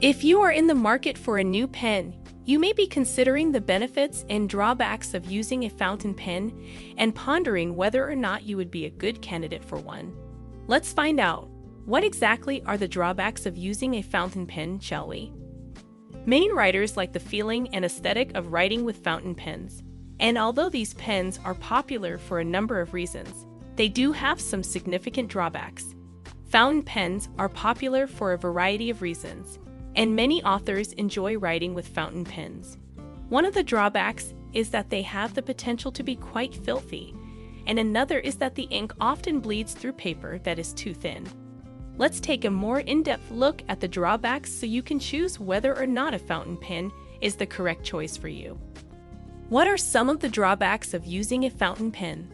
If you are in the market for a new pen, you may be considering the benefits and drawbacks of using a fountain pen and pondering whether or not you would be a good candidate for one. Let's find out. What exactly are the drawbacks of using a fountain pen, shall we? Many writers like the feeling and aesthetic of writing with fountain pens, and although these pens are popular for a number of reasons, they do have some significant drawbacks. Fountain pens are popular for a variety of reasons, and many authors enjoy writing with fountain pens. One of the drawbacks is that they have the potential to be quite filthy, and another is that the ink often bleeds through paper that is too thin. Let's take a more in-depth look at the drawbacks so you can choose whether or not a fountain pen is the correct choice for you. What are some of the drawbacks of using a fountain pen?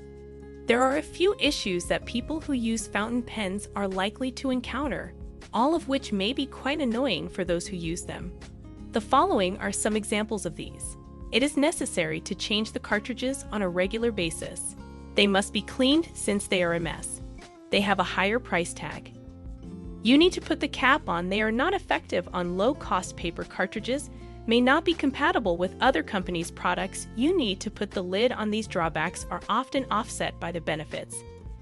There are a few issues that people who use fountain pens are likely to encounter, all of which may be quite annoying for those who use them. The following are some examples of these. It is necessary to change the cartridges on a regular basis. They must be cleaned since they are a mess. They have a higher price tag. You need to put the cap on. They are not effective on low-cost paper cartridges, may not be compatible with other companies' products. You need to put the lid on. These drawbacks are often offset by the benefits,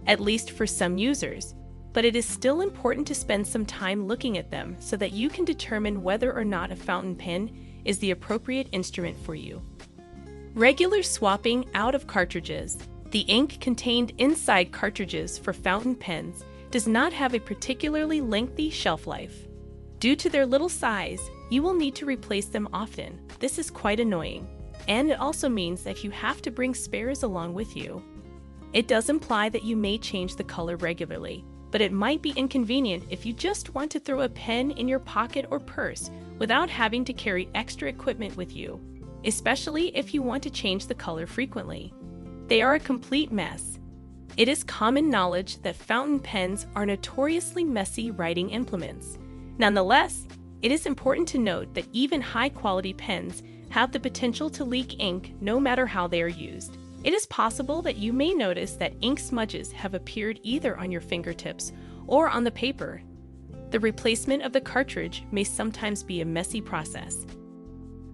at least for some users, but it is still important to spend some time looking at them so that you can determine whether or not a fountain pen is the appropriate instrument for you. Regular swapping out of cartridges. The ink contained inside cartridges for fountain pens does not have a particularly lengthy shelf life. Due to their little size, you will need to replace them often. This is quite annoying, and it also means that you have to bring spares along with you. It does imply that you may change the color regularly, but it might be inconvenient if you just want to throw a pen in your pocket or purse without having to carry extra equipment with you, especially if you want to change the color frequently. They are a complete mess. It is common knowledge that fountain pens are notoriously messy writing implements. Nonetheless, it is important to note that even high-quality pens have the potential to leak ink no matter how they are used. It is possible that you may notice that ink smudges have appeared either on your fingertips or on the paper. The replacement of the cartridge may sometimes be a messy process.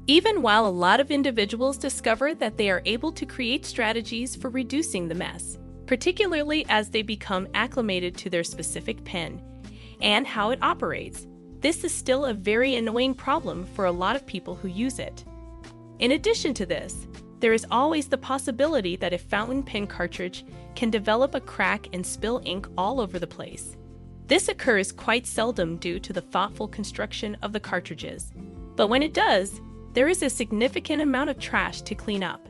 Even while a lot of individuals discover that they are able to create strategies for reducing the mess, particularly as they become acclimated to their specific pen and how it operates, this is still a very annoying problem for a lot of people who use it. In addition to this, there is always the possibility that a fountain pen cartridge can develop a crack and spill ink all over the place. This occurs quite seldom due to the thoughtful construction of the cartridges, but when it does, there is a significant amount of trash to clean up.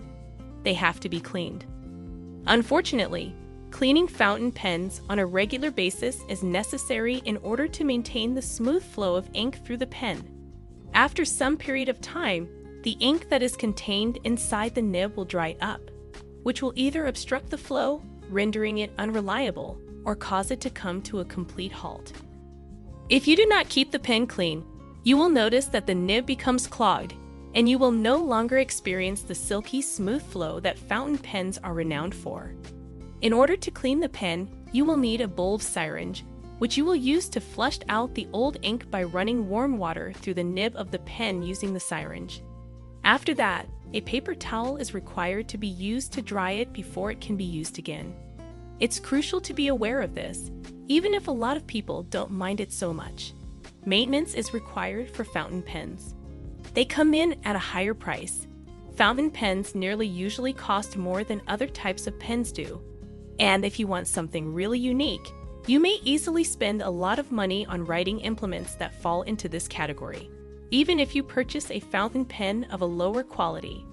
They have to be cleaned. Unfortunately, cleaning fountain pens on a regular basis is necessary in order to maintain the smooth flow of ink through the pen. After some period of time, the ink that is contained inside the nib will dry up, which will either obstruct the flow, rendering it unreliable, or cause it to come to a complete halt. If you do not keep the pen clean, you will notice that the nib becomes clogged, and you will no longer experience the silky, smooth flow that fountain pens are renowned for. In order to clean the pen, you will need a bowl of syringe, which you will use to flush out the old ink by running warm water through the nib of the pen using the syringe. After that, a paper towel is required to be used to dry it before it can be used again. It's crucial to be aware of this, even if a lot of people don't mind it so much. Maintenance is required for fountain pens. They come in at a higher price. Fountain pens nearly usually cost more than other types of pens do. And if you want something really unique, you may easily spend a lot of money on writing implements that fall into this category. Even if you purchase a fountain pen of a lower quality,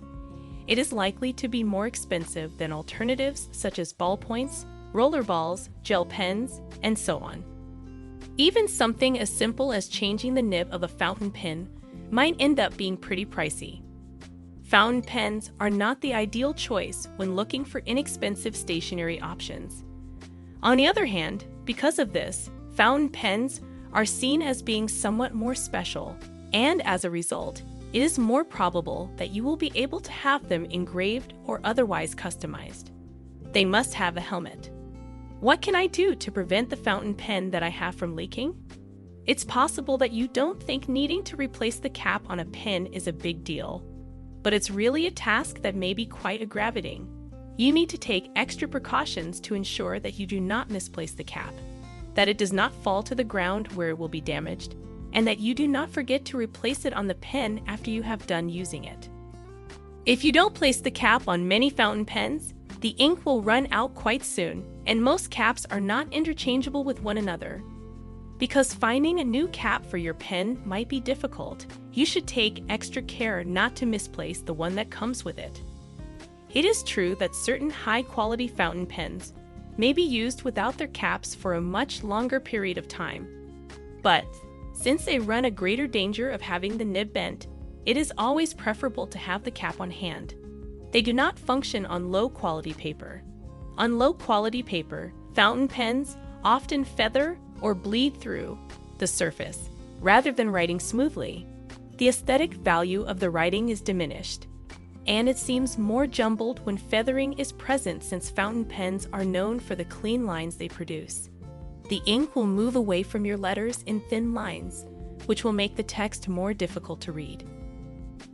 it is likely to be more expensive than alternatives such as ballpoints, roller balls, gel pens, and so on. Even something as simple as changing the nib of a fountain pen might end up being pretty pricey. Fountain pens are not the ideal choice when looking for inexpensive stationery options. On the other hand, because of this, fountain pens are seen as being somewhat more special, and as a result, it is more probable that you will be able to have them engraved or otherwise customized. They must have a helmet. What can I do to prevent the fountain pen that I have from leaking? It's possible that you don't think needing to replace the cap on a pen is a big deal, but it's really a task that may be quite aggravating. You need to take extra precautions to ensure that you do not misplace the cap, that it does not fall to the ground where it will be damaged, and that you do not forget to replace it on the pen after you have done using it. If you don't place the cap on many fountain pens, the ink will run out quite soon, and most caps are not interchangeable with one another. Because finding a new cap for your pen might be difficult, you should take extra care not to misplace the one that comes with it. It is true that certain high-quality fountain pens may be used without their caps for a much longer period of time. But since they run a greater danger of having the nib bent, it is always preferable to have the cap on hand. They do not function on low-quality paper. On low-quality paper, fountain pens often feather or bleed through the surface rather than writing smoothly. The aesthetic value of the writing is diminished, and it seems more jumbled when feathering is present since fountain pens are known for the clean lines they produce. The ink will move away from your letters in thin lines, which will make the text more difficult to read.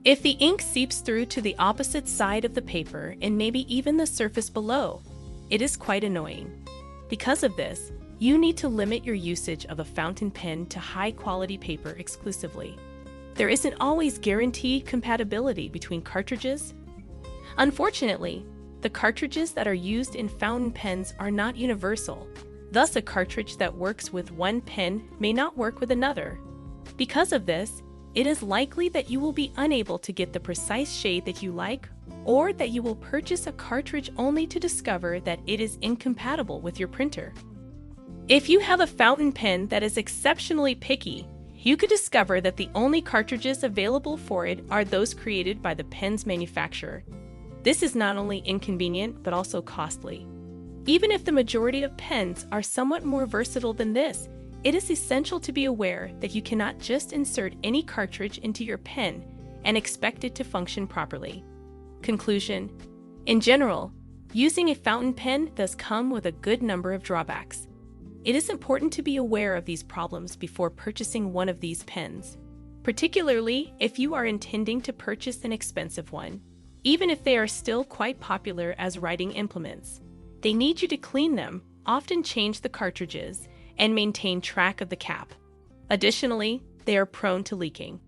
If the ink seeps through to the opposite side of the paper and maybe even the surface below, it is quite annoying. Because of this, you need to limit your usage of a fountain pen to high-quality paper exclusively. There isn't always guaranteed compatibility between cartridges. Unfortunately, the cartridges that are used in fountain pens are not universal. Thus, a cartridge that works with one pen may not work with another. Because of this, it is likely that you will be unable to get the precise shade that you like, or that you will purchase a cartridge only to discover that it is incompatible with your printer. If you have a fountain pen that is exceptionally picky, you could discover that the only cartridges available for it are those created by the pen's manufacturer. This is not only inconvenient, but also costly. Even if the majority of pens are somewhat more versatile than this, it is essential to be aware that you cannot just insert any cartridge into your pen and expect it to function properly. Conclusion: in general, using a fountain pen does come with a good number of drawbacks. It is important to be aware of these problems before purchasing one of these pens, particularly if you are intending to purchase an expensive one. Even if they are still quite popular as writing implements, they need you to clean them, often change the cartridges, and maintain track of the cap. Additionally, they are prone to leaking.